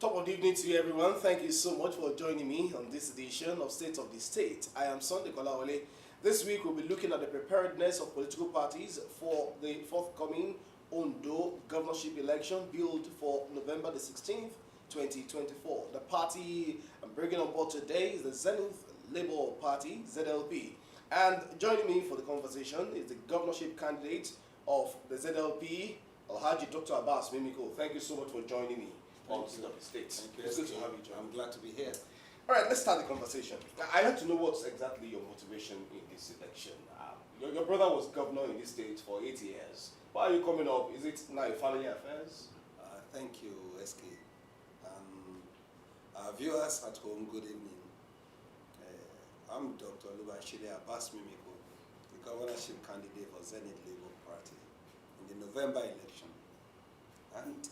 Top of the evening to you, everyone. Thank you so much for joining me on this edition of State of the State. I am Sunday Kolawole. This week we'll be looking at the preparedness of political parties for the forthcoming Ondo governorship election billed for November the 16th, 2024. The party I'm bringing on board today is the Zenith Labour Party, ZLP. And joining me for the conversation is the governorship candidate of the ZLP, Alhaji Dr Abbas Mimiko. Thank you so much for joining me on State of the State. Thank you. It's good to have you, John. I'm glad to be here. All right, let's start the conversation. I'd like to know what's exactly your motivation in this election. Your brother was governor in this state for 8 years. Why are you coming up? Is it now family affairs? Thank you, SK. Our viewers at home, good evening. I'm Dr. Alhaji Abbas Mimiko, the governorship candidate for Zenith Labour Party in the November election. And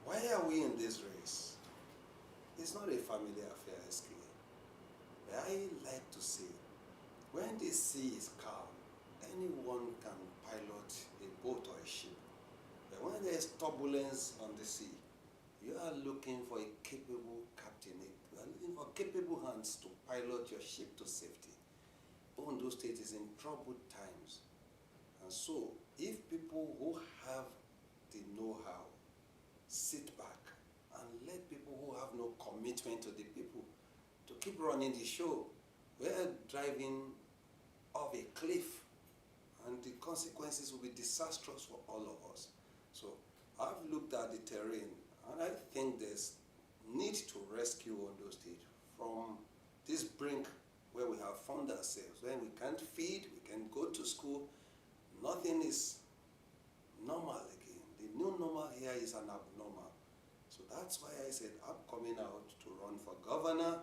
why are we in this race? It's not a family affair, SK. But I like to say, when the sea is calm, anyone can pilot a boat or a ship. But when there's turbulence on the sea, you are looking for a capable captain. You are looking for capable hands to pilot your ship to safety. Ondo State is in troubled times. And so, if people who have the know-how sit back and let people who have no commitment to the people to keep running the show, we're driving off a cliff, and the consequences will be disastrous for all of us. So I've looked at the terrain, and I think there's need to rescue Ondo State from this brink where we have found ourselves, when we can't feed, we can go to school, nothing is normal again. The new normal here is an abnormal. So that's why I said I'm coming out to run for governor.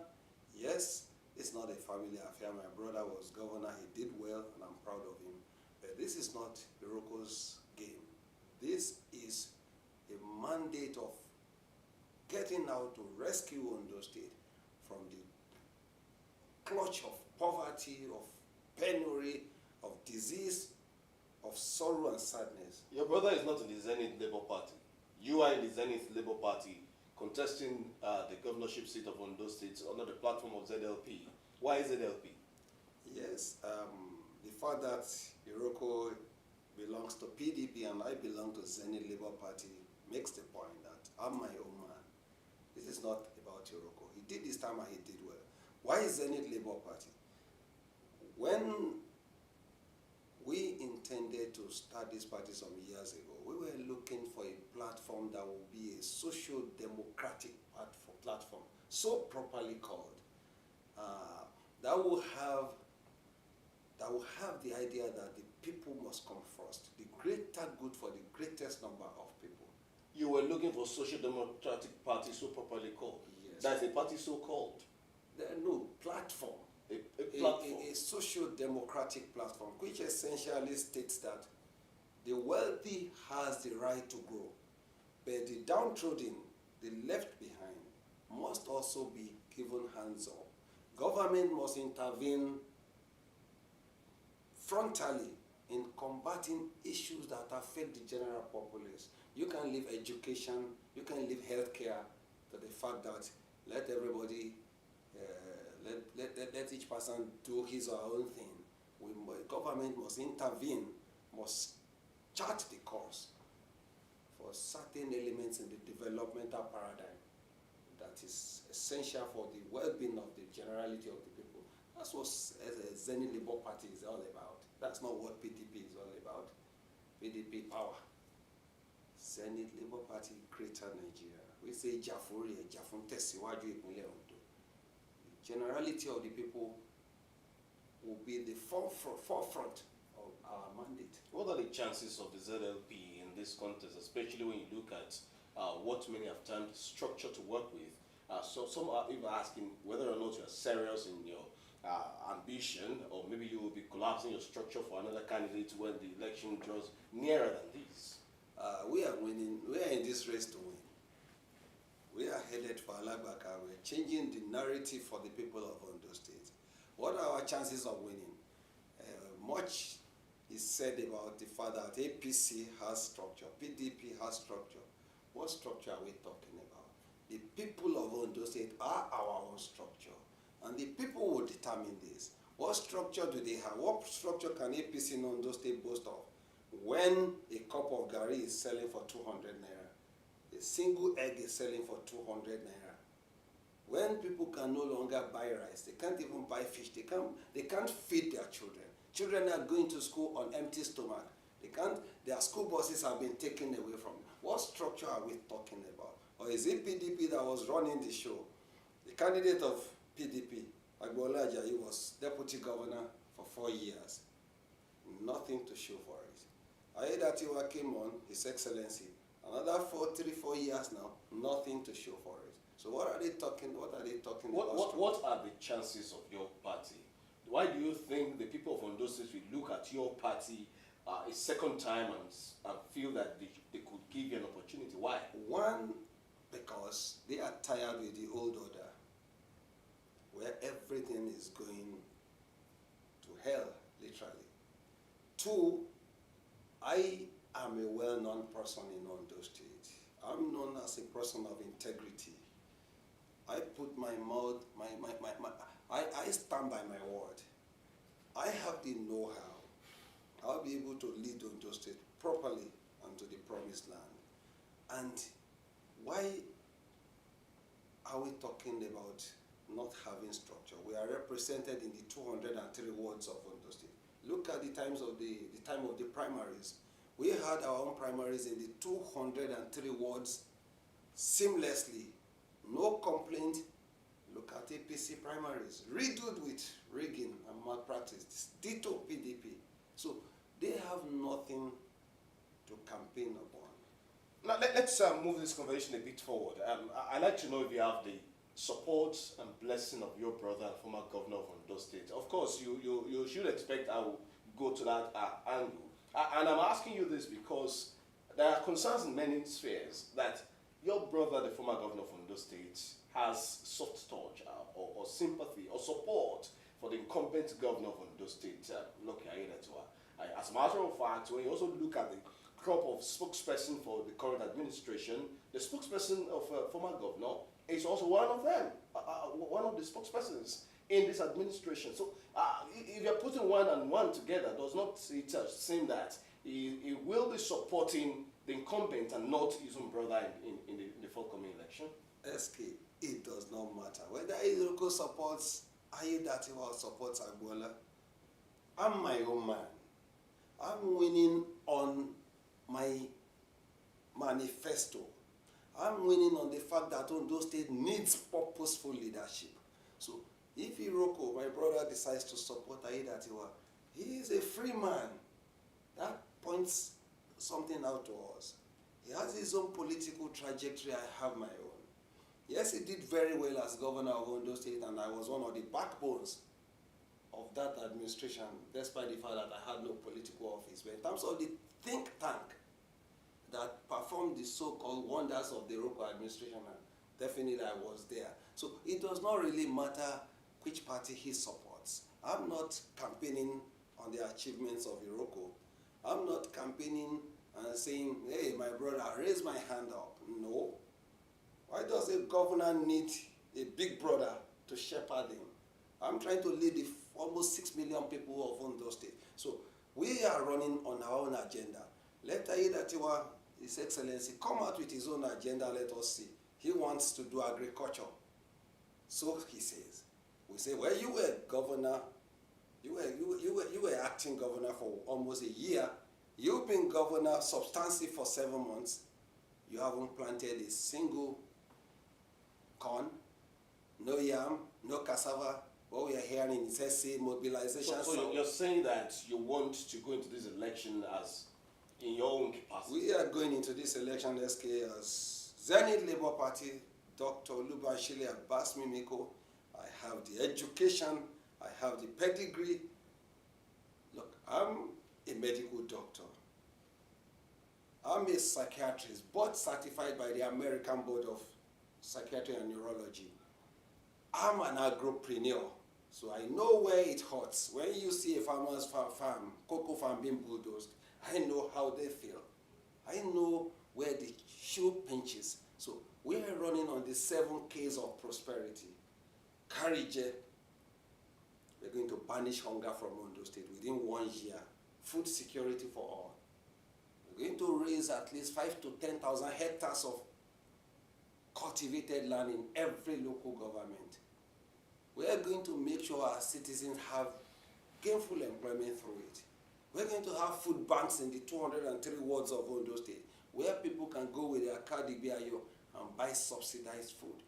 Yes, it's not a family affair. My brother was governor, he did well, and I'm proud of him. But this is not Iroko's game. This is a mandate of getting out to rescue Ondo State from the clutch of poverty, of penury, of disease, of sorrow and sadness. Your brother is not in the Zenith Labour Party. You are in the Zenith Labour Party contesting the governorship seat of Ondo State under the platform of ZLP. Why ZLP? Yes, the fact that Iroko belongs to PDP and I belong to Zenith Labour Party makes the point that I'm my own man. This is not about Iroko. He did this time and he did well. Why Zenith Labour Party? When we intended to start this party some years ago, we were looking for a platform that will be a social democratic platform, so properly called, that will have the idea that the people must come first, the greater good for the greatest number of people. You were looking for social democratic party so properly called. Yes. That's a party so called. No, platform. A platform. A social democratic platform, which essentially states that the wealthy has the right to grow, but the downtrodden, the left behind, must also be given hands up. Government must intervene frontally in combating issues that affect the general populace. You can leave education, you can leave healthcare to the fact that let everybody, let each person do his or her own thing. Government must intervene, must chart the course for certain elements in the developmental paradigm that is essential for the well-being of the generality of the people. That's what Zenith Labour Party is all about. That's not what PDP is all about. PDP power. Zenith Labour Party, Greater Nigeria. We say Jafuri, Jafun Tesiwaju Ipunle Ondo. The generality of the people will be the forefront of our mandate. What are the chances of the ZLP in this contest, especially when you look at what many have termed structure to work with? So some are even asking whether or not you are serious in your ambition, or maybe you will be collapsing your structure for another candidate when the election draws nearer than this. We are winning. We are in this race to win. We are headed for Alagbaka. We are changing the narrative for the people of Ondo State. What are our chances of winning? Much is said about the fact that APC has structure, PDP has structure. What structure are we talking about? The people of Ondo State are our own structure, and the people will determine this. What structure do they have? What structure can APC in Ondo State boast of? When a cup of gari is selling for 200 naira, a single egg is selling for 200 naira. When people can no longer buy rice, they can't even buy fish, they can't feed their children. Children are going to school on empty stomach. Their school buses have been taken away from them. What structure are we talking about? Or is it PDP that was running the show? The candidate of PDP, Alhaji, was deputy governor for 4 years. Nothing to show for it. Aiyedatiwa came on, His Excellency, another 4 years now, nothing to show for it. So what are they talking about? What are the chances of your party? Why do you think the people of Ondo State will look at your party a second time and feel that they could give you an opportunity? Why? One, because they are tired with the old order, where everything is going to hell, literally. Two, I am a well-known person in Ondo State. I'm known as a person of integrity. I put my mouth, I stand by my word. I have the know-how. I'll be able to lead Ondo State properly and to the promised land. And why are we talking about not having structure? We are represented in the 203 wards of Ondo State. Look at the time of the primaries. We had our own primaries in the 203 wards seamlessly. No complaint. Look at APC primaries, riddled with rigging and malpractice. Ditto PDP. So they have nothing to campaign upon. Now let's move this conversation a bit forward. I'd like to know if you have the support and blessing of your brother, former governor of Ondo State. Of course, you should expect I will go to that angle. And I'm asking you this because there are concerns in many spheres that your brother, the former governor of Ondo State, has soft touch or sympathy or support for the incumbent governor of Ondo State, Lucky Aiyedatiwa. As a matter of fact, when you also look at the crop of spokesperson for the current administration, the spokesperson of former governor is also one of them, one of the spokespersons in this administration. So if you're putting one and one together, does not it seem that he will be supporting the incumbent and not his own brother in the forthcoming election? SK, it does not matter. Whether Iroko supports Aiyedatiwa or supports Agbola, I'm my own man. I'm winning on my manifesto. I'm winning on the fact that Ondo State needs purposeful leadership. So if Iroko, my brother, decides to support Aiyedatiwa, he is a free man. That points something out to us. He has his own political trajectory, I have my own. Yes, he did very well as governor of Ondo State, and I was one of the backbones of that administration, despite the fact that I had no political office. But in terms of the think tank that performed the so-called wonders of the Iroko administration, definitely I was there. So it does not really matter which party he supports. I'm not campaigning on the achievements of Iroko. I'm not campaigning and saying, hey, my brother, raise my hand up. No. Why does a governor need a big brother to shepherd him? I'm trying to lead the almost 6 million people of Ondo State. So we are running on our own agenda. Let Aiyedatiwa, His Excellency, come out with his own agenda. Let us see. He wants to do agriculture. So he says. We say, well, you were governor. You were acting governor for almost a year. You've been governor substantive for 7 months. You haven't planted a single corn, no yam, no cassava. What we are hearing is SA mobilization. So you're saying that you want to go into this election as in your own capacity? We are going into this election, SK, as Zenith Labour Party, Dr. Abbas Mimiko. I have the education, I have the pedigree. Look, I'm a medical doctor. I'm a psychiatrist, both certified by the American Board of Psychiatry and Neurology. I'm an agropreneur, so I know where it hurts. When you see a farmer's farm, cocoa farm being bulldozed, I know how they feel. I know where the shoe pinches. So we are running working on the 7 Ks of prosperity. Karije, we're going to banish hunger from Ondo State within 1 year. Food security for all. We're going to raise at least 5,000 to 10,000 hectares of cultivated land in every local government. We are going to make sure our citizens have gainful employment through it. We're going to have food banks in the 203 wards of Ondo State, where people can go with their card and buy subsidized food.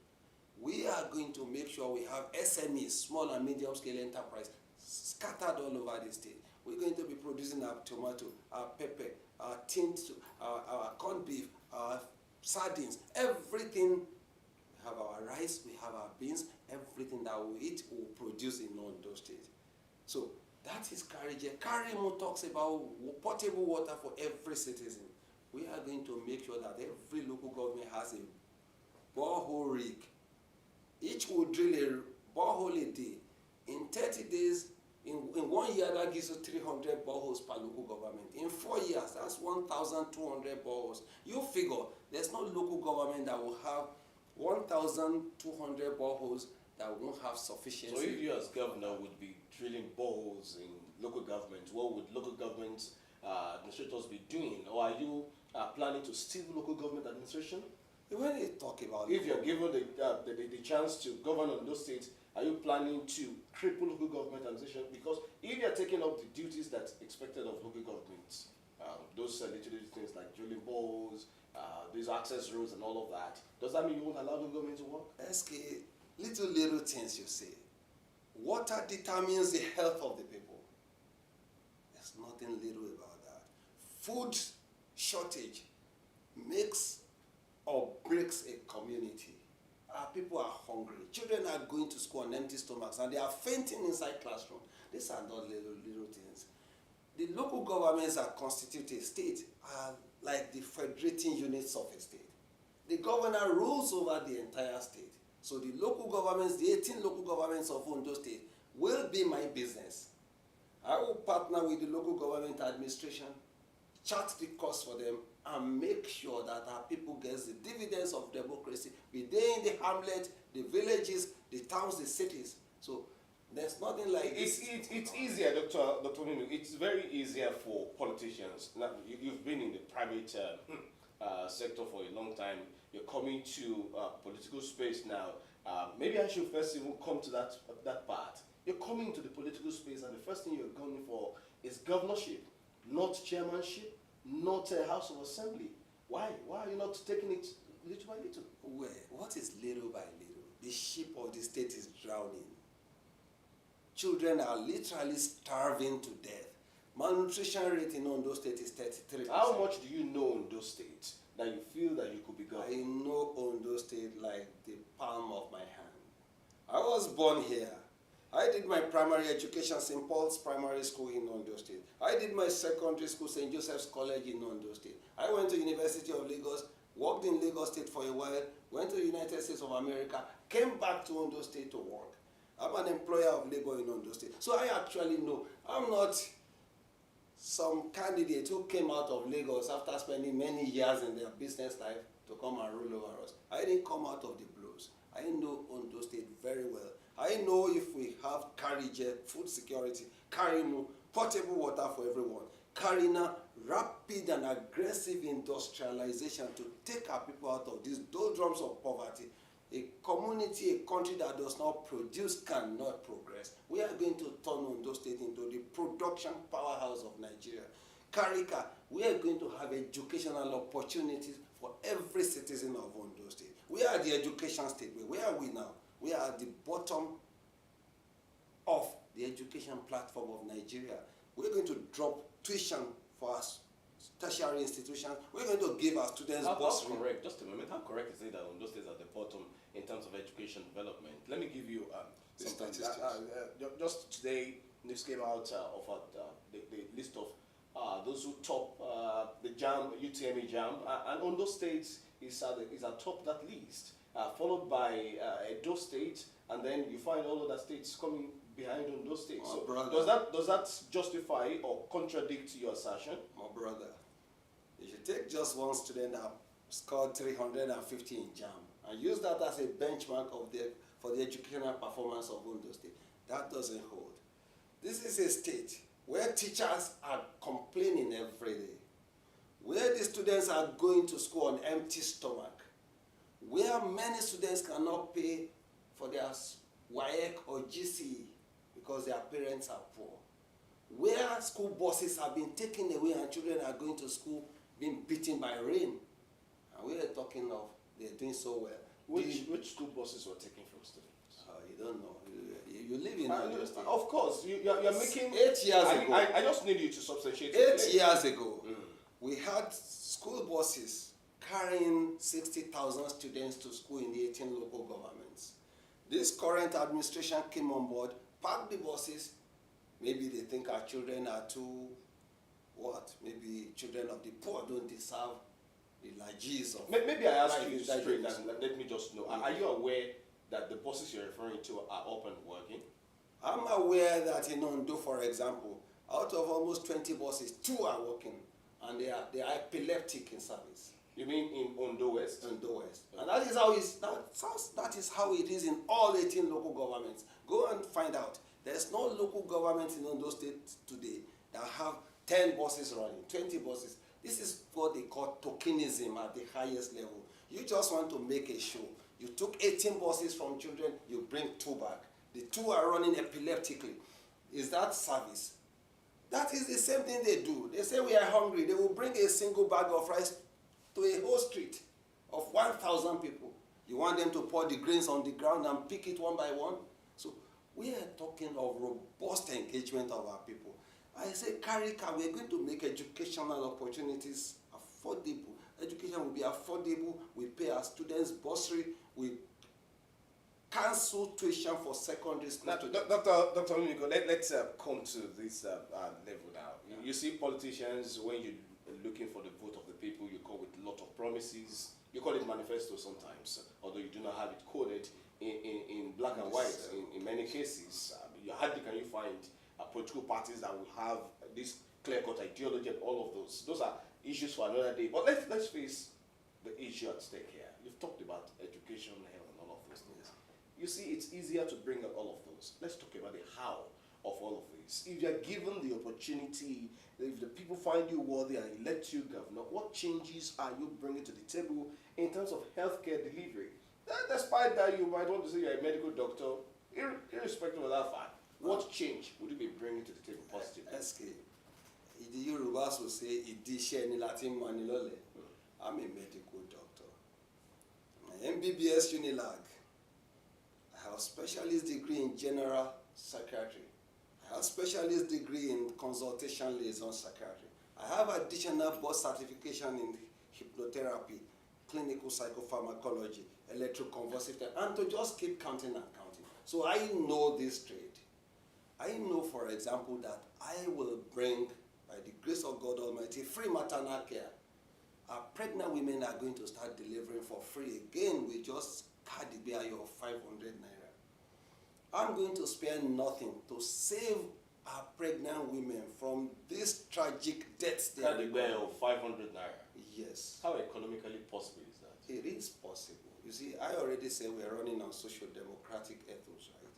We are going to make sure we have SMEs, small and medium scale enterprise, scattered all over the state. We're going to be producing our tomato, our pepper, our tint, our corned beef, our sardines, everything. We have our rice, we have our beans, everything that we eat, we produce in Ondo State. So that is Karije. Karimu talks about potable water for every citizen. We are going to make sure that every local government has a borehole rig. Each will drill a borehole a day. In 30 days, in 1 year, that gives you 300 boreholes per local government. In 4 years, that's 1,200 boreholes. You figure, there's no local government that will have 1,200 boreholes that won't have sufficiency. So if you as governor would be drilling boreholes in local government, what would local government administrators be doing? Or are you planning to steal local government administration? When you talk about if you're given the chance to govern on those states, are you planning to cripple local government administration? Because if you're taking up the duties that's expected of local governments, those little things like drilling boreholes, these access roads and all of that, does that mean you won't allow local government to work? SK, little things you say. Water determines the health of the people. There's nothing little about that. Food shortage makes or breaks a community. Our people are hungry. Children are going to school on empty stomachs and they are fainting inside classroom. These are not little things. The local governments that constitute a state are like the federating units of a state. The governor rules over the entire state. So the local governments, the 18 local governments of Ondo State will be my business. I will partner with the local government administration, chart the course for them, and make sure that our people get the dividends of democracy, be they in the hamlet, the villages, the towns, the cities. So there's nothing like it's easier, Dr. Mimiko. It's very easier for politicians. Now, you've been in the private sector for a long time. You're coming to political space now. Maybe I should first even come to that part. You're coming to the political space, and the first thing you're going for is governorship, not chairmanship, not a House of Assembly. Why? Why are you not taking it little by little? Well, what is little by little? The ship of the state is drowning. Children are literally starving to death. Malnutrition rate in Ondo State is 33%. How much do you know Ondo State that you feel that you could be governor? I know Ondo State like the palm of my hand. I was born here. I did my primary education St. Paul's Primary School in Ondo State. I did my secondary school St. Joseph's College in Ondo State. I went to University of Lagos, worked in Lagos State for a while, went to the United States of America, came back to Ondo State to work. I'm an employer of labor in Ondo State. So I actually know. I'm not some candidate who came out of Lagos after spending many years in their business life to come and rule over us. I didn't come out of the blues. I know Ondo State very well. I know if we have Karije, food security, Karimu, potable water for everyone, Karina, rapid and aggressive industrialization to take our people out of these doldrums of poverty. A community, a country that does not produce cannot progress. We are going to turn Ondo State into the production powerhouse of Nigeria. Karika, we are going to have educational opportunities for every citizen of Ondo State. We are the education state. Where are we now? We are at the bottom of the education platform of Nigeria. We're going to drop tuition for our tertiary institutions. We're going to give our students bursary. How correct? Just a moment. How correct is it that Ondo State is at the bottom in terms of education development? Let me give you some statistics. Just today, news came out of the list of those who top the JAM, UTME JAM, and Ondo State is atop that list, followed by Edo State, and then you find all other states coming behind Ondo State. My so brother, does that justify or contradict your assertion? My brother, if you take just one student that scored 350 in JAM and use that as a benchmark for the educational performance of Ondo State. That doesn't hold. This is a state where teachers are complaining every day, where the students are going to school on empty stomach, where many students cannot pay for their WAEC or GCE because their parents are poor, where school buses have been taken away and children are going to school being beaten by rain. And we are talking of they're doing so well. Which school buses were taken from students? You don't know. You live in Ondo State. Of course, you're making... 8 years ago. I just need you to substantiate 8 years ago, we had school buses carrying 60,000 students to school in the 18 local governments. This current administration came on board, parked the buses. Maybe they think our children are too, maybe children of the poor don't deserve the largesse of... Maybe I ask you straight, and let me just know. Are you aware that the buses you're referring to are up and working? I'm aware that in Ondo, for example, out of almost 20 buses, 2 are working, and they are epileptic in service. You mean in Ondo West? Ondo West. And that is how it is in all 18 local governments. Go and find out. There's no local government in Ondo State today that have 10 buses running, 20 buses. This is what they call tokenism at the highest level. You just want to make a show. You took 18 buses from children, you bring 2 back. The 2 are running epileptically. Is that service? That is the same thing they do. They say we are hungry. They will bring a single bag of rice to a whole street of 1,000 people. You want them to pour the grains on the ground and pick it one by one? So we are talking of robust engagement of our people. I say, carry car, we are going to make educational opportunities affordable. Education will be affordable. We pay our students bursary. We cancel tuition for secondary school. Now, Dr. Mimiko, let's come to this level now. You see politicians, when you're looking for the vote of the people, you come with a lot of promises. You call it manifesto sometimes, although you do not have it coded in black and white in many cases. Hardly can you find political parties that will have this clear-cut ideology and all of those. Those are issues for another day. But let's face the issue at stake here. You've talked about education, health, and all of those things. You see, it's easier to bring up all of those. Let's talk about the how of all of this. If you're given the opportunity, if the people find you worthy and elect you governor, what changes are you bringing to the table in terms of healthcare delivery? Despite that, you might want to say you're a medical doctor, irrespective of that fact, what change would you be bringing to the table positively? The Yorubas will say, I'm a medical doctor. My MBBS Unilag. I have a specialist degree in general psychiatry. I have a specialist degree in consultation liaison psychiatry. I have additional board certification in hypnotherapy, clinical psychopharmacology, electroconvulsive therapy, and to just keep counting and counting. So I know this trade. I know, for example, that I will bring, by the grace of God Almighty, free maternal care. Our pregnant women are going to start delivering for free. Again, we just cut the value of 500 naira. I'm going to spare nothing to save our pregnant women from these tragic deaths. Cut the value of 500 naira. Yes. How economically possible is that? It is possible. You see, I already said we're running on social democratic ethos, right?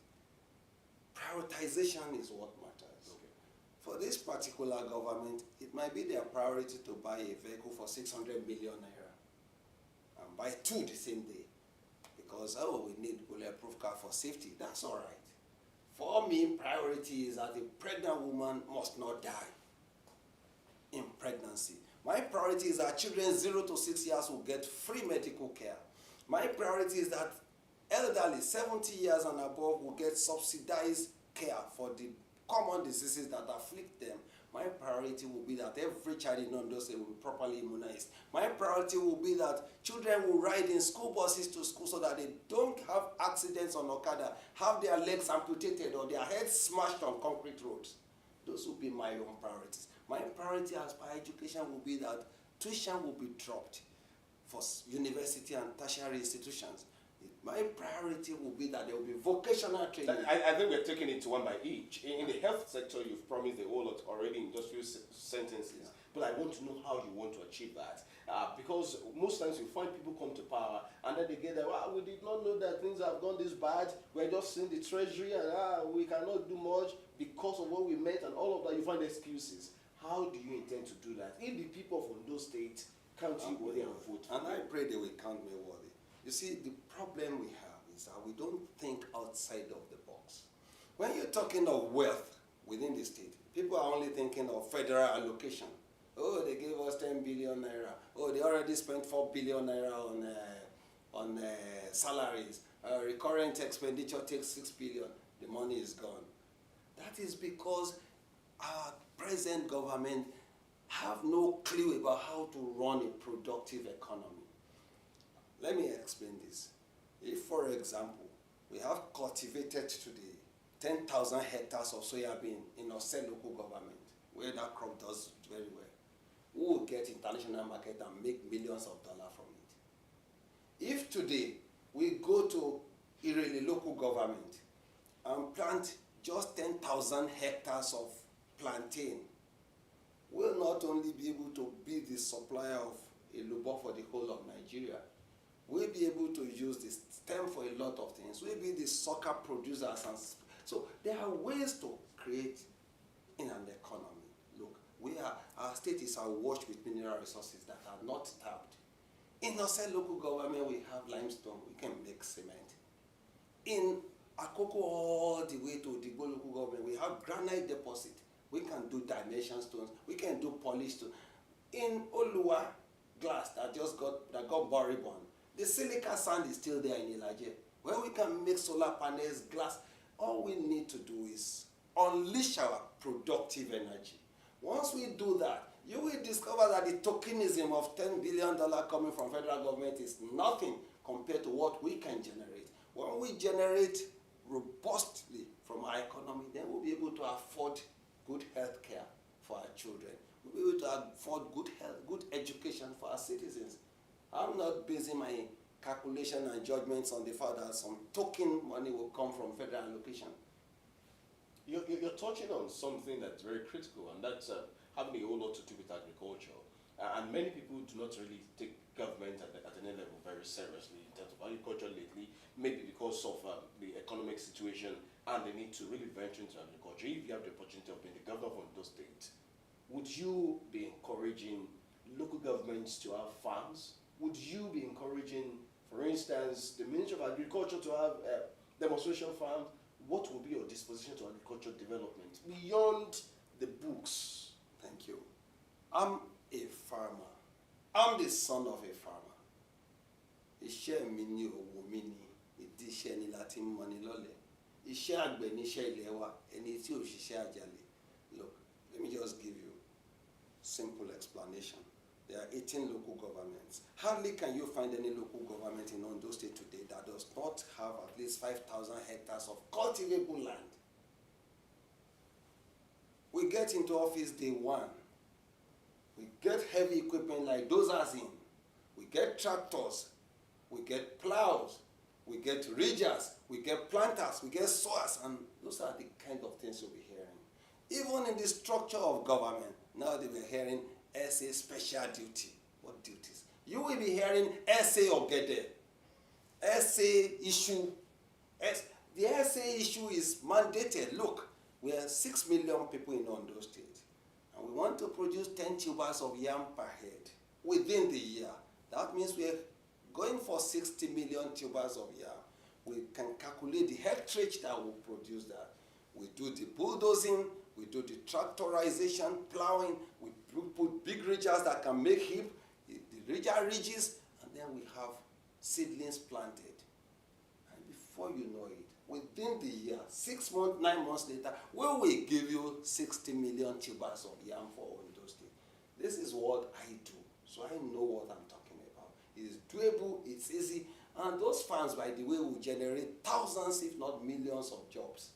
Prioritization is what matters. Okay. For this particular government, it might be their priority to buy a vehicle for 600 million naira and buy 2 the same day. Because, we need bulletproof car for safety. That's all right. For me, priority is that a pregnant woman must not die in pregnancy. My priority is that children 0 to 6 years will get free medical care. My priority is that elderly 70 years and above will get subsidized care for the common diseases that afflict them. My priority will be that every child in Ondo State will be properly immunized. My priority will be that children will ride in school buses to school so that they don't have accidents on Okada, have their legs amputated or their heads smashed on concrete roads. Those will be my own priorities. My priority as per education will be that tuition will be dropped for university and tertiary institutions. My priority will be that there will be vocational training. I think we're taking it one by each. In the health sector, you've promised a whole lot already in just few sentences. but I want to know how you want to achieve that. Because most times you find people come to power and then they get there, well, we did not know that things have gone this bad. We're just seeing the treasury and we cannot do much because of what we met and all of that. You find excuses. How do you intend to do that? If the people of Ondo State count you worthy and vote for and I pray they will count me worthy. You see, the problem we have is that we don't think outside of the box. When you're talking of wealth within the state, people are only thinking of federal allocation. Oh, they gave us 10 billion naira. Oh, they already spent 4 billion naira on salaries. Recurrent expenditure takes 6 billion. The money is gone. That is because our present government have no clue about how to run a productive economy. Let me explain this. If, for example, we have cultivated today 10,000 hectares of soya bean in Osrc local government, where that crop does very well, we will get international market and make millions of dollars from it. If today we go to Irele local government and plant just 10,000 hectares of plantain, we'll not only be able to be the supplier of elubo for the whole of Nigeria, we'll be able to use the stem for a lot of things. We'll be the sucker producers. And so there are ways to create in an economy. Look, our state is awash with mineral resources that are not tapped. In Osrc local government, we have limestone. We can make cement. In Akoko all the way to Digbo local government, we have granite deposit. We can do dimension stones. We can do polished stone. In Oluwa glass that got boribond, the silica sand is still there in Alhaji, where we can make solar panels, glass. All we need to do is unleash our productive energy. Once we do that, you will discover that the tokenism of $10 billion coming from federal government is nothing compared to what we can generate. When we generate robustly from our economy, then we'll be able to afford good health care for our children. We'll be able to afford good health, good education for our citizens. I'm not basing my calculation and judgments on the fact that some token money will come from federal allocation. You're touching on something that's very critical, and that's having a whole lot to do with agriculture. And many people do not really take government at any level very seriously in terms of agriculture lately, maybe because of the economic situation, and they need to really venture into agriculture. If you have the opportunity of being the governor of Ondo State, would you be encouraging local governments to have farms? Would you be encouraging, for instance, the Ministry of Agriculture to have demonstration farms? What will be your disposition to agricultural development beyond the books? Thank you. I'm a farmer. I'm the son of a farmer. Iṣẹ́ mi ni òwò mi ni, ìdí iṣẹ́ ni láti mọ ni lọ́lẹ̀. Iṣẹ́ àgbẹ̀ ni iṣẹ́ ilé wa, ẹni tí ò ṣiṣẹ́ àjàlẹ̀. Look, let me just give you simple explanation. There are 18 local governments. Hardly can you find any local government in Ondo State today that does not have at least 5,000 hectares of cultivable land. We get into office day one. We get heavy equipment like dozers in. We get tractors. We get plows. We get ridgers. We get planters. We get sowers. And those are the kind of things you'll be hearing. Even in the structure of government, now they were hearing SA special duty. What duties? You will be hearing SA Ogede, SA issue. The SA issue is mandated. Look, we are 6 million people in Ondo State, and we want to produce 10 tubers of yam per head within the year. That means we are going for 60 million tubers of yam. We can calculate the hectarage that will produce that. We do the bulldozing, we do the tractorization, plowing, we put big ridges that can make heap, the ridges, and then we have seedlings planted. And before you know it, within the year, 6 months, 9 months later, we will give you 60 million tubers of yam for Ondo State. This is what I do, so I know what I'm talking about. It is doable, it's easy, and those farms, by the way, will generate thousands, if not millions of jobs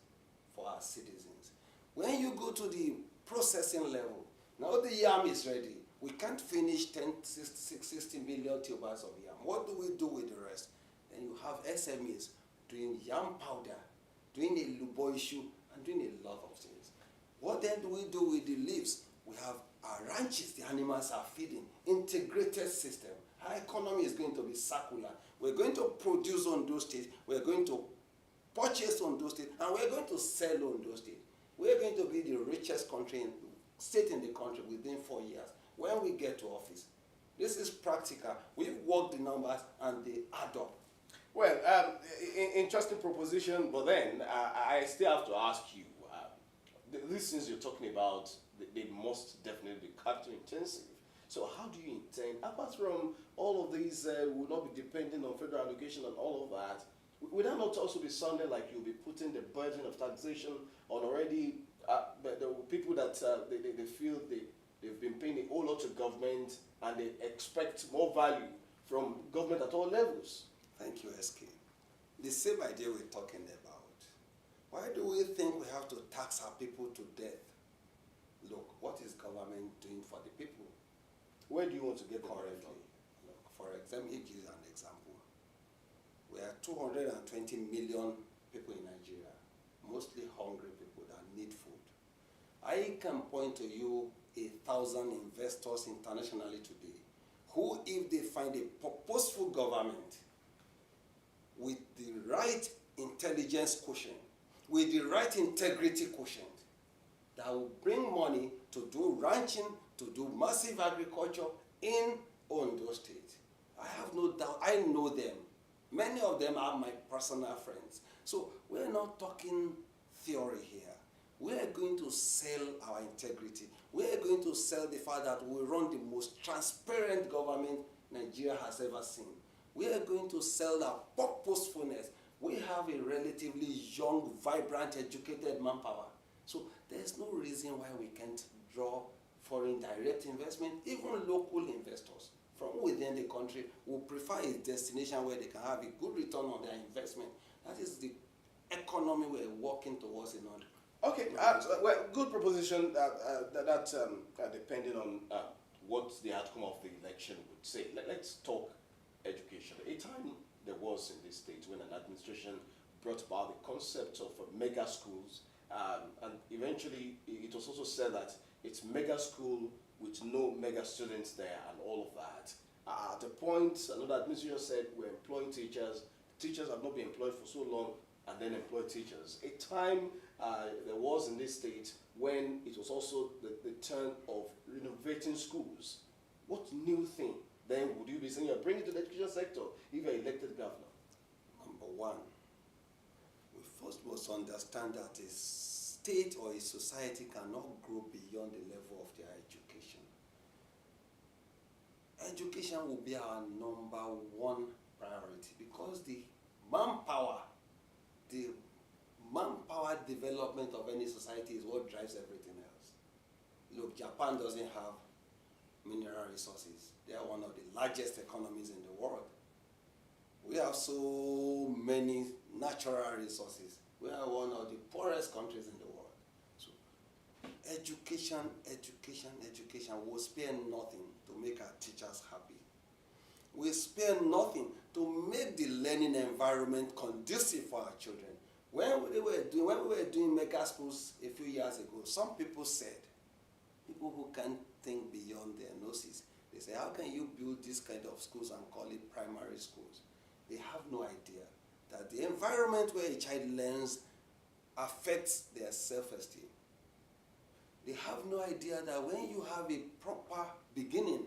for our citizens. When you go to the processing level, now the yam is ready. We can't finish 60 million tubers of yam. What do we do with the rest? Then you have SMEs doing yam powder, doing a lubo issue, and doing a lot of things. What then do we do with the leaves? We have our ranches, the animals are feeding, integrated system. Our economy is going to be circular. We're going to produce Ondo State, we're going to purchase Ondo State, and we're going to sell Ondo State. We're going to be the richest state in the country within 4 years when we get to office. This is practical. We've worked the numbers and they add up. Well, interesting proposition, but then I still have to ask you, these things you're talking about, they must definitely be capital intensive. So how do you intend, apart from all of these will not be depending on federal allocation and all of that, would that not also be sounding like you'll be putting the burden of taxation on already the people that they feel they've been paying a whole lot to government and they expect more value from government at all levels? Thank you, SK. The same idea we're talking about. Why do we think we have to tax our people to death? Look, what is government doing for the people? Where do you want to get the money Currently, from? look, for example, let me give you an example. We are 220 million people in Nigeria, mostly hungry people that need food. I can point to you 1,000 investors internationally today who, if they find a purposeful government with the right intelligence quotient, with the right integrity quotient, that will bring money to do ranching, to do massive agriculture in Ondo State. I have no doubt, I know them. Many of them are my personal friends. So we're not talking theory here. We are going to sell our integrity. We are going to sell the fact that we run the most transparent government Nigeria has ever seen. We are going to sell our purposefulness. We have a relatively young, vibrant, educated manpower. So there's no reason why we can't draw foreign direct investment. Even local investors from within the country will prefer a destination where they can have a good return on their investment. That is the economy we're working towards in Ondo. Okay, well, good proposition depending on what the outcome of the election would say. Let's talk education. A time there was in this state when an administration brought about the concept of mega schools, and eventually it was also said that it's mega school with no mega students there and all of that. At a point, another administration said we're employing teachers. Teachers have not been employed for so long, and then employ teachers. A time there was in this state when it was also the turn of renovating schools. What new thing then would you be saying you're bringing to the education sector if you're elected governor? Number one, we first must understand that a state or a society cannot grow beyond the level of their education. Education will be our number one priority because the manpower development of any society is what drives everything else. Look, Japan doesn't have mineral resources. They are one of the largest economies in the world. We have so many natural resources. We are one of the poorest countries in the world. So education. We'll spare nothing to make our teachers happy. We spare nothing to make the learning environment conducive for our children. When we were doing mega schools a few years ago, some people said, people who can't think beyond their noses, they say, how can you build this kind of schools and call it primary schools? They have no idea that the environment where a child learns affects their self-esteem. They have no idea that when you have a proper beginning,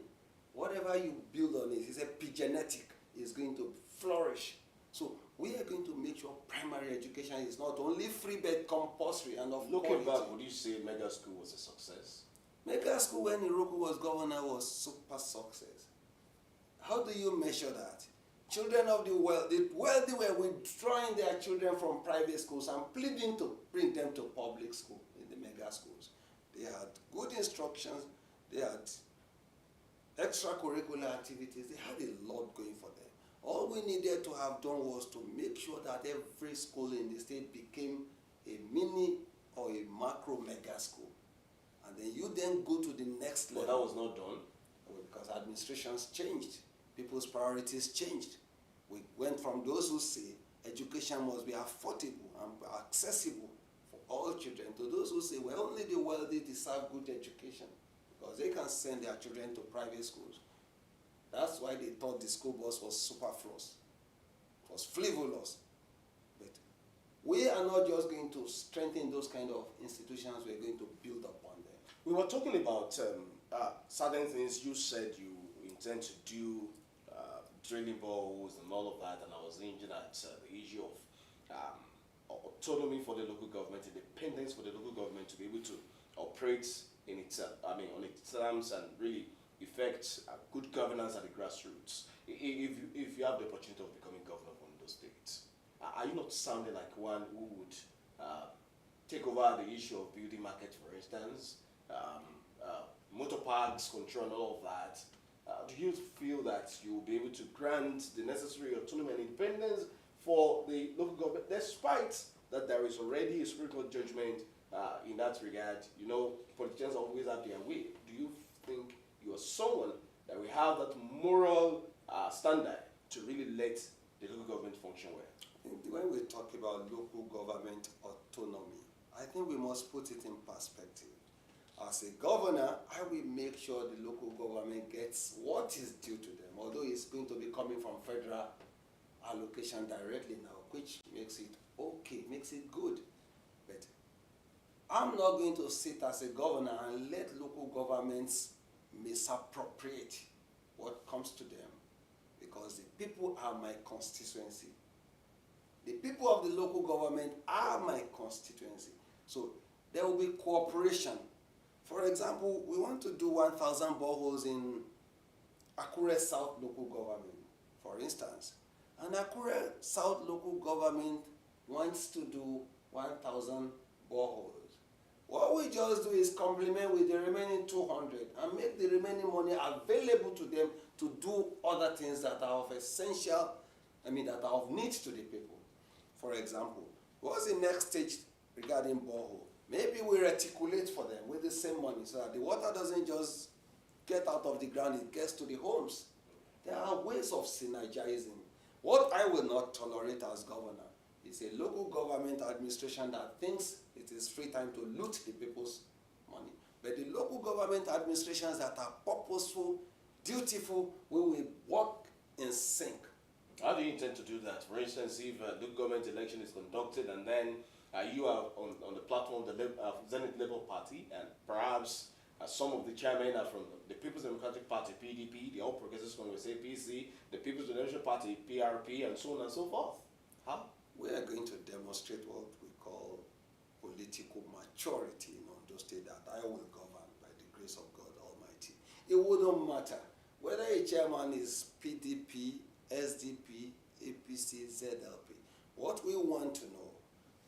whatever you build on it is epigenetic, is going to flourish. So we are going to make sure primary education is not only free but compulsory and of Looking quality. back, would you say mega school was a success? Mega school when Iroku was governor was super success. How do you measure that? Children of the wealthy were withdrawing their children from private schools and pleading to bring them to public school in the mega schools. They had good instructions, they had extracurricular activities, they had a lot going for them. All we needed to have done was to make sure that every school in the state became a mini or a macro mega school. And then you then go to the next level. But that was not done. Because administrations changed. People's priorities changed. We went from those who say education must be affordable and accessible for all children to those who say, well, only the wealthy deserve good education. because they can send their children to private schools. That's why they thought the school bus was superfluous. It was frivolous. But we are not just going to strengthen those kind of institutions, we're going to build upon them. We were talking about certain things you said you intend to do, drilling balls and all of that, and I was hinting at the issue of autonomy for the local government, independence for the local government to be able to operate in its, on its terms and really effect good governance at the grassroots. If you have the opportunity of becoming governor of Ondo State, are you not sounding like one who would take over the issue of building market, for instance, motor parks, control and all of that? Do you feel that you will be able to grant the necessary autonomy and independence for the local government, despite that there is already a Supreme Court judgment in that regard? You know, politicians always have their way. Do you think you are someone that will have that moral standard to really let the local government function well? When we talk about local government autonomy, I think we must put it in perspective. As a governor, I will make sure the local government gets what is due to them, although it's going to be coming from federal allocation directly now, which makes it okay, makes it good. But I'm not going to sit as a governor and let local governments misappropriate what comes to them, because the people are my constituency. The people of the local government are my constituency. So there will be cooperation. For example, we want to do 1,000 boreholes in Akure South local government, for instance. And Akure South local government wants to do 1,000 boreholes. What we just do is complement with the remaining 200 and make the remaining money available to them to do other things that are of essential, that are of need to the people. For example, what's the next stage regarding borehole? Maybe we reticulate for them with the same money so that the water doesn't just get out of the ground, it gets to the homes. There are ways of synergizing. What I will not tolerate as governor is a local government administration that thinks it is free time to loot the people's money. But the local government administrations that are purposeful, dutiful, we will work in sync. How do you intend to do that? For instance, if the government election is conducted and then you are on the platform of the Zenith Labour Party, and perhaps some of the chairmen are from the People's Democratic Party, PDP, the All Progressives Congress, APC, the People's Developmental Party, PRP, and so on and so forth. How? We are going to demonstrate what we call political maturity in Ondo State, that I will govern by the grace of God Almighty. It wouldn't matter whether a chairman is PDP, SDP, APC, ZLP. What we want to know,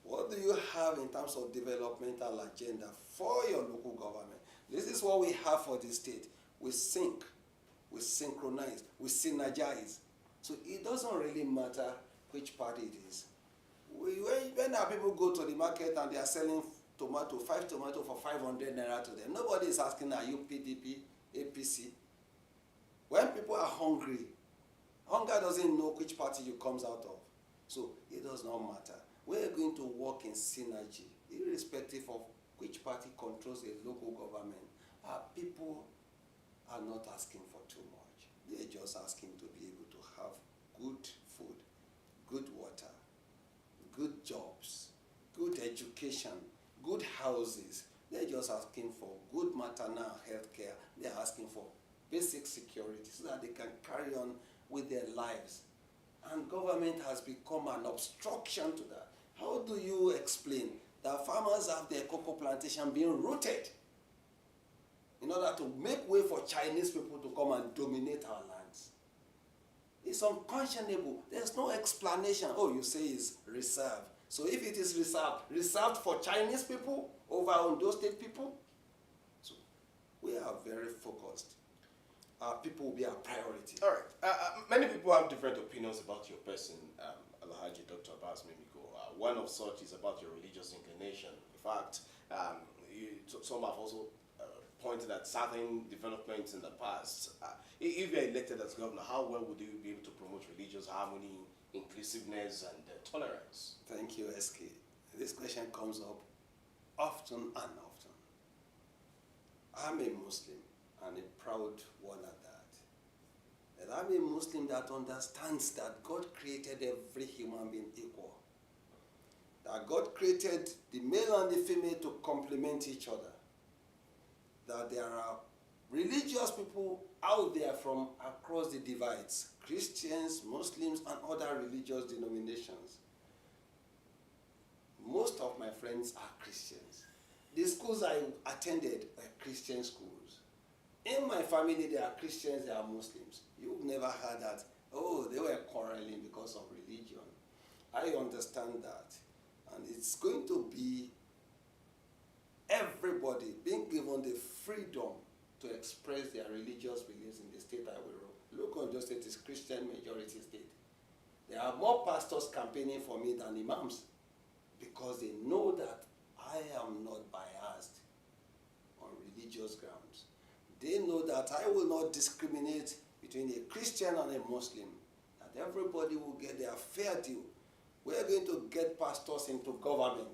what do you have in terms of developmental agenda for your local government? This is what we have for the state. We sync, we synchronize, we synergize. So it doesn't really matter which party it is. When our people go to the market and they are selling five tomato for 500 naira to them, nobody is asking, are you PDP, APC? When people are hungry, hunger doesn't know which party you comes out of. So it does not matter. We're going to work in synergy, irrespective of which party controls a local government. Our people are not asking for too much. They're just asking to be able to have good food, good water, good jobs, good education, good houses. They're just asking for good maternal health care. They're asking for basic security so that they can carry on with their lives. And government has become an obstruction to that. How do you explain that farmers have their cocoa plantation being rooted in order to make way for Chinese people to come and dominate our lands? It's unconscionable. There's no explanation. Oh, you say it's reserved. So if it is reserved for Chinese people over Ondo State people? So we are very focused. Our people will be our priority. All right. Many people have different opinions about your person, Alhaji Dr Abbas Mimiko. One of such is about your religious inclination. In fact, some have also pointed at certain developments in the past. If you're elected as governor, how well would you be able to promote religious harmony, inclusiveness, and tolerance? Thank you, SK. This question comes up often and often. I'm a Muslim and a proud one at that. And I'm a Muslim that understands that God created every human being equal. That God created the male and the female to complement each other. That there are religious people out there from across the divides, Christians, Muslims, and other religious denominations. Most of my friends are Christians. The schools I attended were Christian schools. In my family, there are Christians, there are Muslims. You've never heard that, oh, they were quarreling because of religion. I understand that. And it's going to be everybody being given the freedom to express their religious beliefs in the state I will rule. Look, Ondo State is Christian majority state. There are more pastors campaigning for me than imams because they know that I am not biased on religious grounds. They know that I will not discriminate between a Christian and a Muslim, that everybody will get their fair due. We are going to get pastors into government.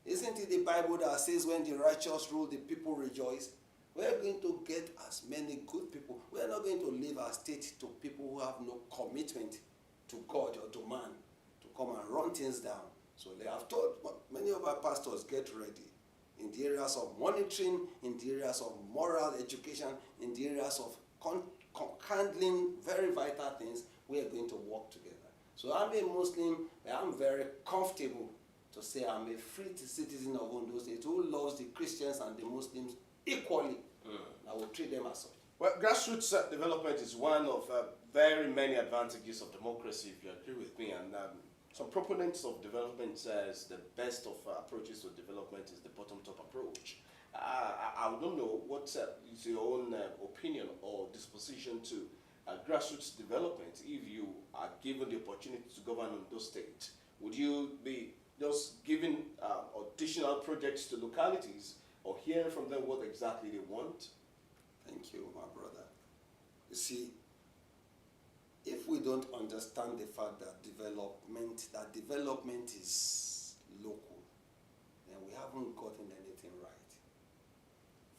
Isn't it the Bible that says when the righteous rule, the people rejoice? We are going to get as many good people. We are not going to leave our state to people who have no commitment to God or to man to come and run things down. So they have told many of our pastors, get ready. In the areas of monitoring, in the areas of moral education, in the areas of handling very vital things, we are going to work together. So I'm a Muslim, and I'm very comfortable to say I'm a free citizen of Ondo State who loves the Christians and the Muslims equally. I will treat them as such. Well, grassroots development is one of very many advantages of democracy, if you agree with me. And some proponents of development says the best of approaches to development is the bottom-top approach. I don't know what is your own opinion or disposition to grassroots development. If you are given the opportunity to govern Ondo State, would you be just giving additional projects to localities or hearing from them what exactly they want? Thank you, my brother. You see, if we don't understand the fact that development is local, then we haven't gotten anything right.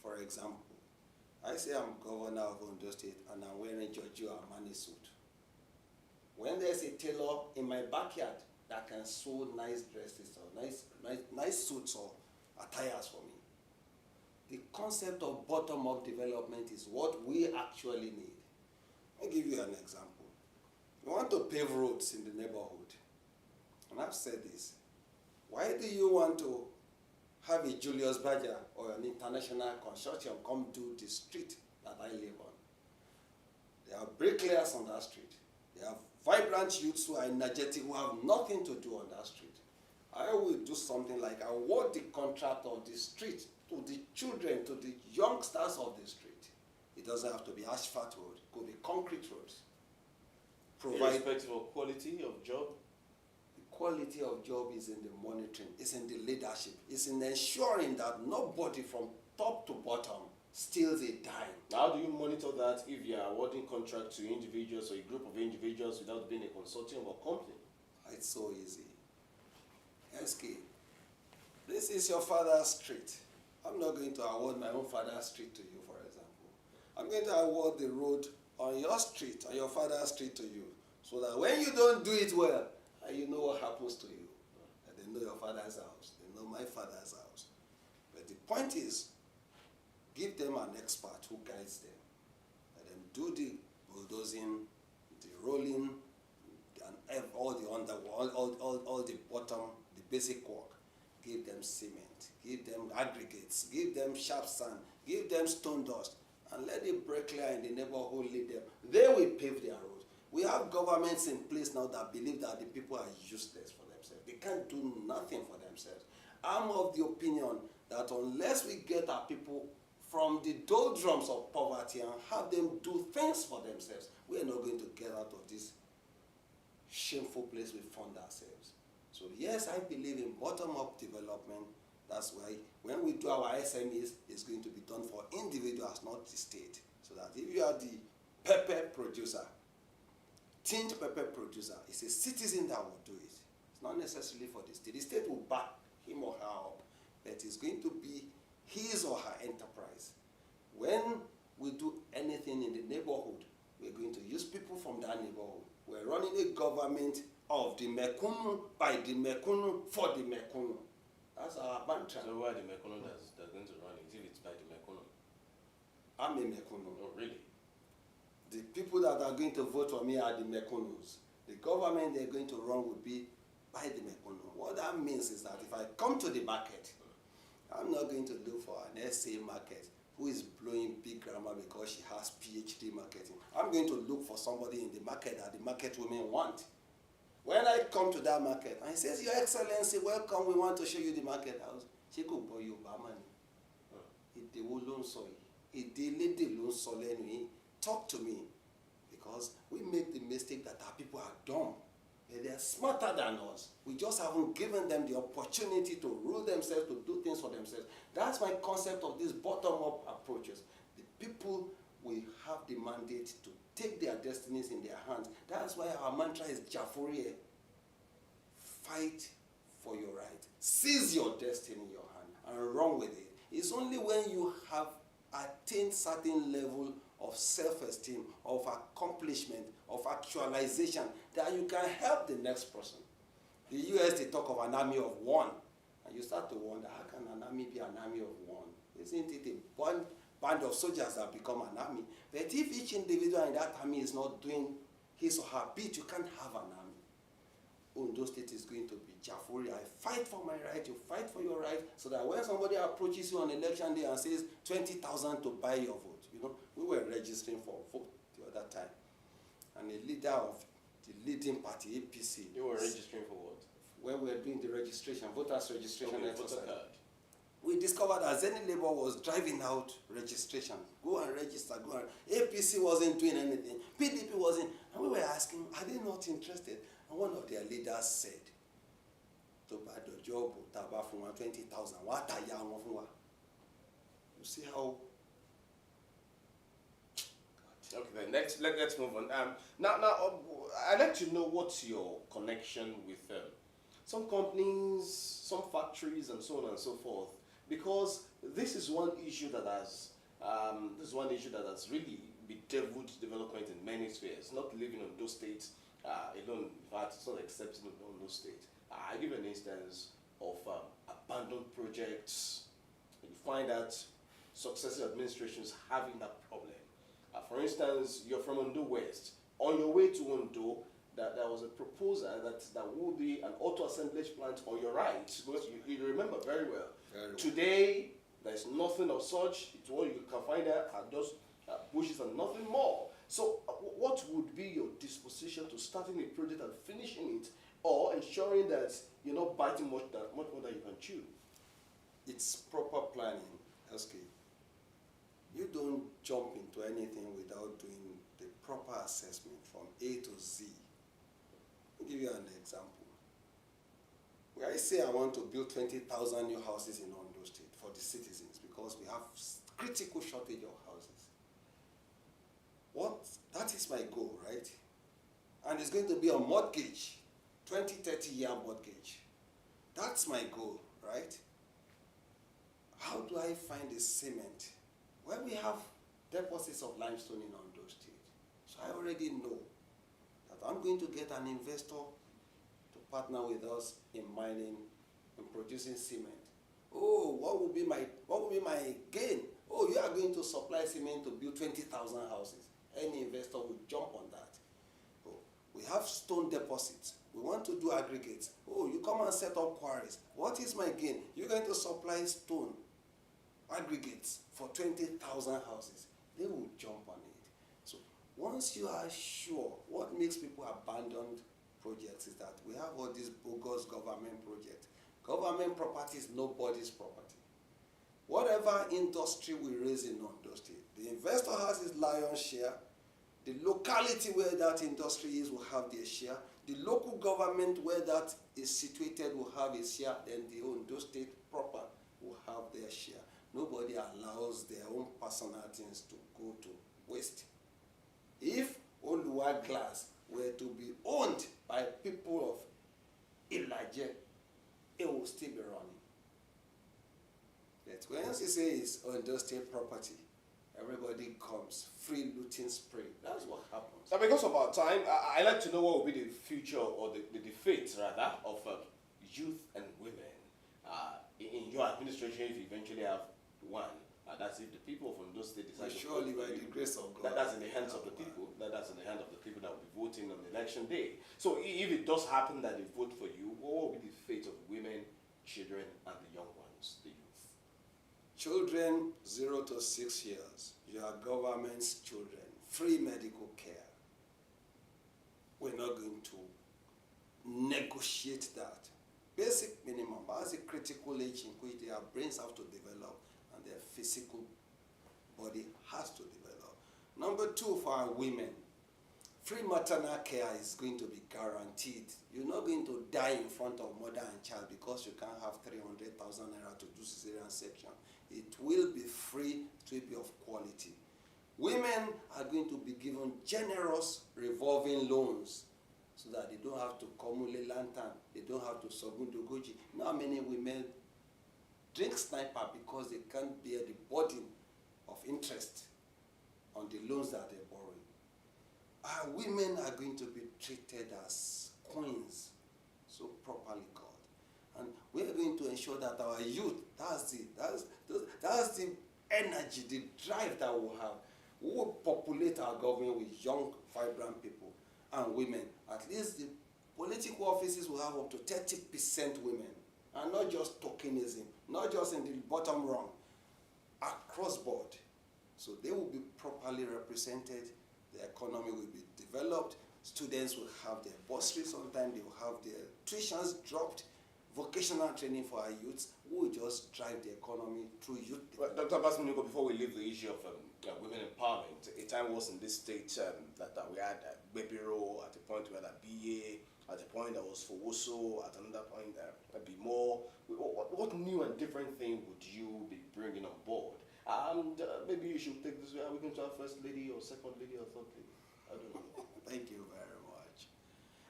For example, I say I'm governor of Ondo State and I'm wearing Giorgio Armani suit. When there's a tailor in my backyard that can sew nice dresses or nice suits or attires for me, the concept of bottom-up development is what we actually need. I'll give you an example. You want to pave roads in the neighborhood, and I've said this. Why do you want to have a Julius Berger or an international consortium come do the street that I live on? There are bricklayers on that street. There are vibrant youths who are energetic, who have nothing to do on that street. I will do something like award the contract of the street to the children, to the youngsters of the street. It doesn't have to be asphalt road, it could be concrete roads. Irrespective of quality of job? The quality of job is in the monitoring, it's in the leadership, it's in ensuring that nobody from top to bottom steals a dime. How do you monitor that if you are awarding contract to individuals or a group of individuals without being a consortium or company? It's so easy. SK, this is your father's street. I'm not going to award my own father's street to you, for example. I'm going to award the road on your street, on your father's street to you, so that when you don't do it well, you know what happens to you. And they know your father's house, they know my father's house. But the point is, give them an expert who guides them. Let them do the bulldozing, the rolling, and all the all the bottom, the basic work. Give them cement, give them aggregates, give them sharp sand, give them stone dust, and let the bricklayer in the neighborhood lead them. They will pave their roads. We have governments in place now that believe that the people are useless for themselves. They can't do nothing for themselves. I'm of the opinion that unless we get our people from the doldrums of poverty and have them do things for themselves, we are not going to get out of this shameful place we found ourselves. So yes, I believe in bottom-up development. That's why when we do our SMEs, it's going to be done for individuals, not the state. So that if you are the pepper producer, tinned pepper producer, it's a citizen that will do it. It's not necessarily for the state. The state will back him or her up, but it's going to be his or her enterprise. When we do anything in the neighborhood, we're going to use people from that neighborhood. We're running a government of the Mekunu, by the Mekunu, for the Mekunu. That's our mantra. So why the Mekunu that's going to run it if it's by the Mekunu? I'm a Mekunu. Oh, really? The people that are going to vote for me are the Mekunus. The government they're going to run will be by the Mekunu. What that means is that if I come to the market, I'm not going to look for an SA market who is blowing big grammar because she has PhD marketing. I'm going to look for somebody in the market that the market women want. When I come to that market and he says, Your Excellency, welcome, we want to show you the market house. She could buy you money. It will loan so talk to me, because we make the mistake that our people are dumb. They are smarter than us. We just haven't given them the opportunity to rule themselves, to do things for themselves. That's my concept of these bottom-up approaches. The people will have the mandate to take their destinies in their hands. That's why our mantra is Jafuriye. Fight for your right. Seize your destiny in your hand and run with it. It's only when you have attained certain level of self-esteem, of accomplishment, of actualization, that you can help the next person. The US, they talk of an army of one. And you start to wonder, how can an army be an army of one? Isn't it a band of soldiers that become an army? But if each individual in that army is not doing his or her bit, you can't have an army. Ondo State is going to be Jafuri. I fight for my right, you fight for your right, so that when somebody approaches you on election day and says 20,000 to buy your vote, you know, we were registering for a vote the other time, and a leader of the leading party, APC. You were registering for what? When we were doing the registration, voters registration exercise, voter card. we discovered that Zenith Labour was driving out registration. Go and register, go and... APC wasn't doing anything. PDP wasn't. And we were asking, are they not interested? And one of their leaders said, to buy the job, 20,000. What are you? You see how... Okay, then let's move on. Now, I'd like to know what's your connection with some companies, some factories, and so on and so forth, because this is one issue that has really bedeviled development in many spheres. Not living on those states alone. In fact, it's not exceptional on those states. I give an instance of abandoned projects. You find that successive administrations having that problem. For instance, you're from Ondo West. On your way to Ondo, that there was a proposal that would be an auto assemblage plant on your right, because you remember very well. Today, there's nothing of such. It's all you can find there are just bushes and nothing more. So what would be your disposition to starting a project and finishing it, or ensuring that you're not biting much more than you can chew? It's proper planning, SK. You don't jump into anything without doing the proper assessment from A to Z. I'll give you an example. Where I say I want to build 20,000 new houses in Ondo State for the citizens because we have critical shortage of houses. That is my goal, right? And it's going to be a mortgage, 20, 30-year mortgage. That's my goal, right? How do I find the cement? Well, we have deposits of limestone in Ondo State. So I already know that I'm going to get an investor to partner with us in mining and producing cement. Oh, what will be my gain? Oh, you are going to supply cement to build 20,000 houses. Any investor will jump on that. Oh, we have stone deposits. We want to do aggregates. Oh, you come and set up quarries. What is my gain? You're going to supply stone aggregates for 20,000 houses. They will jump on it. So once you are sure, what makes people abandon projects is that we have all these bogus government projects. Government property is nobody's property. Whatever industry we raise in Ondo State, the investor has his lion's share. The locality where that industry is will have their share. The local government where that is situated will have its share. Then the Ondo State proper will have their share. Nobody allows their own personal things to go to waste. If Oluwa Glass were to be owned by people of Ilaje, it will still be running. But when you say it's Ondo State property, Everybody comes, free looting spree. That's what happens. So because of our time, I like to know what will be the future or the fate rather of youth and women in your administration if you eventually have one. That's if the people from those states decide to surely vote for by you. the grace of God. That's in the hands of the people. That's in the hands of the people that will be voting on election day. So if it does happen that they vote for you, what will be the fate of women, children, and the young ones, the youth? Children 0 to 6 years, you are government's children, free medical care. We're not going to negotiate that. Basic minimum, as a critical age in which their brains have to develop and their physical body has to develop. Number 2, for our women, free maternal care is going to be guaranteed. You're not going to die in front of mother and child because you can't have 300,000 naira to do cesarean section. It will be free, it will be of quality. Women are going to be given generous revolving loans so that they don't have to kumule lantern, they don't have to sogundogoji. Now many women drink sniper because they can't bear the burden of interest on the loans that they're borrowing. Our women are going to be treated as queens, so properly called. And we are going to ensure that our youth, that's the energy, the drive that we'll have. We will populate our government with young, vibrant people and women. At least the political offices will have up to 30% women. And not just tokenism, not just in the bottom rung, across board. So they will be properly represented, the economy will be developed, students will have their bursaries on time, they will have their tuitions dropped, vocational training for our youths. We will just drive the economy through youth. Well, Dr. Abbas Mimiko, before we leave the issue of women empowerment, a time was in this state that we had Bebiro, at a point we had a BA, at a point that was Fowoso, at another point be more. What new and different thing would you be bringing on board? And maybe you should take this way. Are we going to have first lady or second lady or third lady? I don't know. Thank you very much.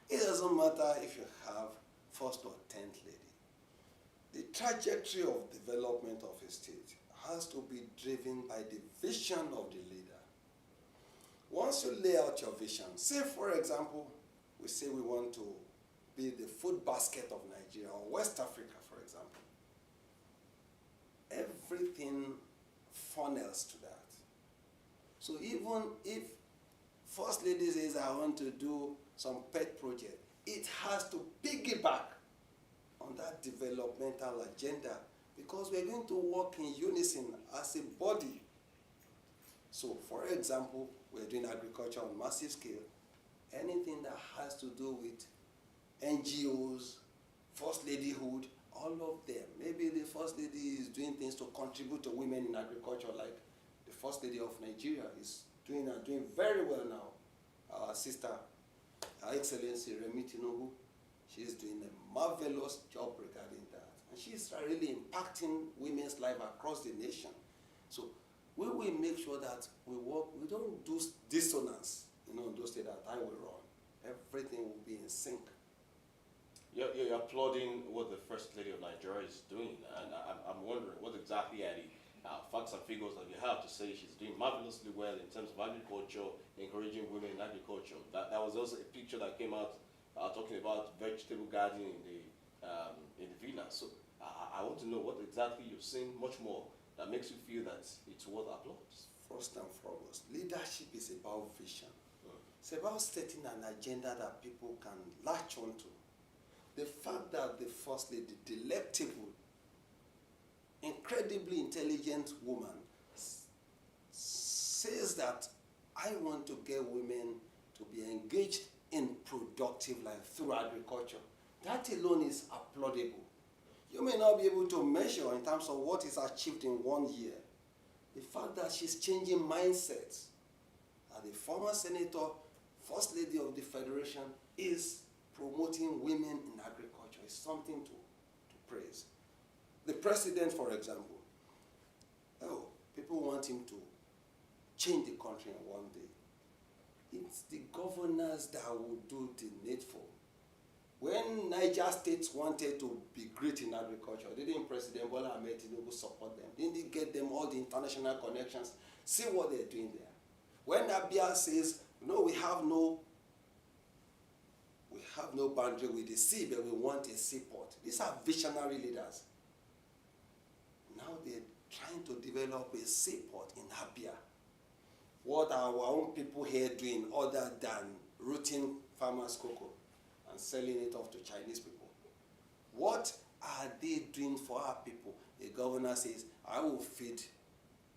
It doesn't matter if you have first or 10th lady. The trajectory of development of a state has to be driven by the vision of the leader. Once you lay out your vision, say for example, we say we want to be the food basket of Nigeria or West Africa, for example. Everything funnels to that. So even if First Lady says, I want to do some pet project, it has to piggyback on that developmental agenda because we're going to work in unison as a body. So, for example, we're doing agriculture on massive scale. Anything that has to do with NGOs, First Ladyhood, all of them. Maybe the First Lady is doing things to contribute to women in agriculture, like the First Lady of Nigeria is doing very well now. Our sister, Her Excellency Remi Tinubu, she is doing a marvelous job regarding that. And she's really impacting women's life across the nation. So we will make sure that we don't do dissonance, Ondo State that I will run. Everything will be in sync. You're applauding what the First Lady of Nigeria is doing, and I'm wondering what exactly are the facts and figures that you have to say she's doing marvelously well in terms of agriculture, encouraging women in agriculture. That was also a picture that came out talking about vegetable gardening in the villa. So I want to know what exactly you've seen much more that makes you feel that it's worth applause. First and foremost, leadership is about vision. It's about setting an agenda that people can latch onto. The fact that the First Lady, delectable, incredibly intelligent woman, says that I want to get women to be engaged in productive life through agriculture. That alone is applaudable. You may not be able to measure in terms of what is achieved in 1 year. The fact that she's changing mindsets, as the former senator, First Lady of the Federation, is promoting women in agriculture is something to praise. The president, for example, people want him to change the country in 1 day. It's the governors that will do the needful. When Niger State wanted to be great in agriculture, didn't President Bola Ahmed Tinubu support them? Didn't he get them all the international connections? See what they're doing there. When Abia says, no, we have no boundary with the sea, but we want a seaport. These are visionary leaders. Now they're trying to develop a seaport in Abia. What are our own people here doing other than rooting farmers' cocoa and selling it off to Chinese people? What are they doing for our people? The governor says, I will feed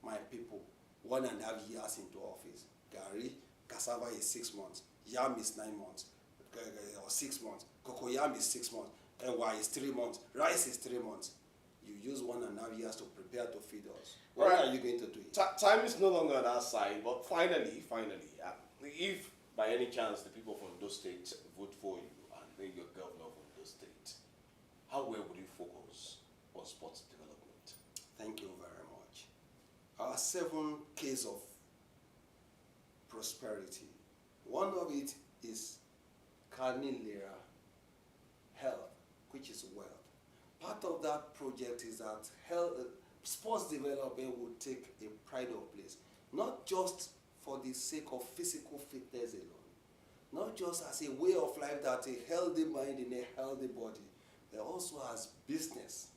my people 1.5 years into office. Gari, cassava is 6 months. Yam is 9 months. Or 6 months. Cocoyam is 6 months. NY is 3 months. Rice is 3 months. You use 1.5 years to prepare to feed us. What are you going to do? Time is no longer on our side, but finally, if by any chance the people from Ondo State vote for you and then you're governor of Ondo State, how well would you focus on sports development? Thank you very much. Our 7 Ks of prosperity. One of it is Lera, health, which is wealth. Part of that project is that sports development will take a pride of place, not just for the sake of physical fitness alone, not just as a way of life that a healthy mind in a healthy body, but also as business.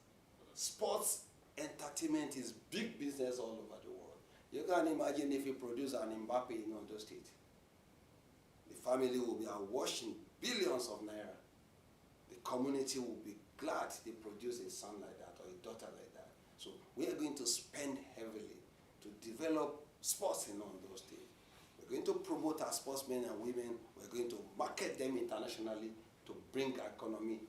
Sports entertainment is big business all over the world. You can imagine if you produce an Mbappe in Ondo State. The family will be awashing billions of naira. The community will be glad they produce a son like that or a daughter like that. So we are going to spend heavily to develop sports in Ondo State. We're going to promote our sportsmen and women. We're going to market them internationally to bring our economy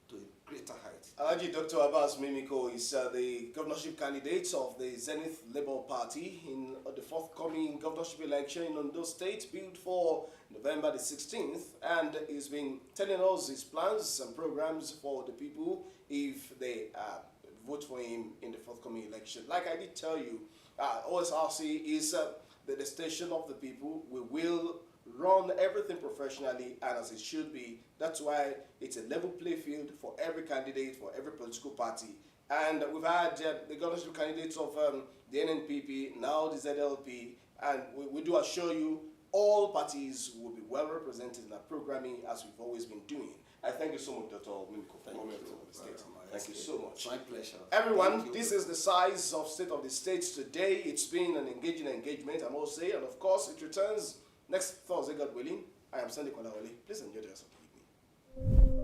to a greater height. Alhaji Dr Abbas Mimiko is the governorship candidate of the Zenith Labour Party in the forthcoming governorship election in Ondo State, billed for November the 16th, and he's been telling us his plans and programs for the people if they vote for him in the forthcoming election. Like I did tell you, Osrc is the station of the people. We will run everything professionally and as it should be. That's why it's a level play field for every candidate, for every political party. And we've had the governorship candidates of the NNPP, now the ZLP, and we do assure you all parties will be well represented in our programming as we've always been doing. I thank you so much, Dr. Mimiko, for coming to the state. Thank you so much. My pleasure. Everyone, this is the size of State of the States today. It's been an engaging engagement, I must say, and of course it returns next Thursday, God willing. I am Sunday Kolawole. Please enjoy the rest of the evening.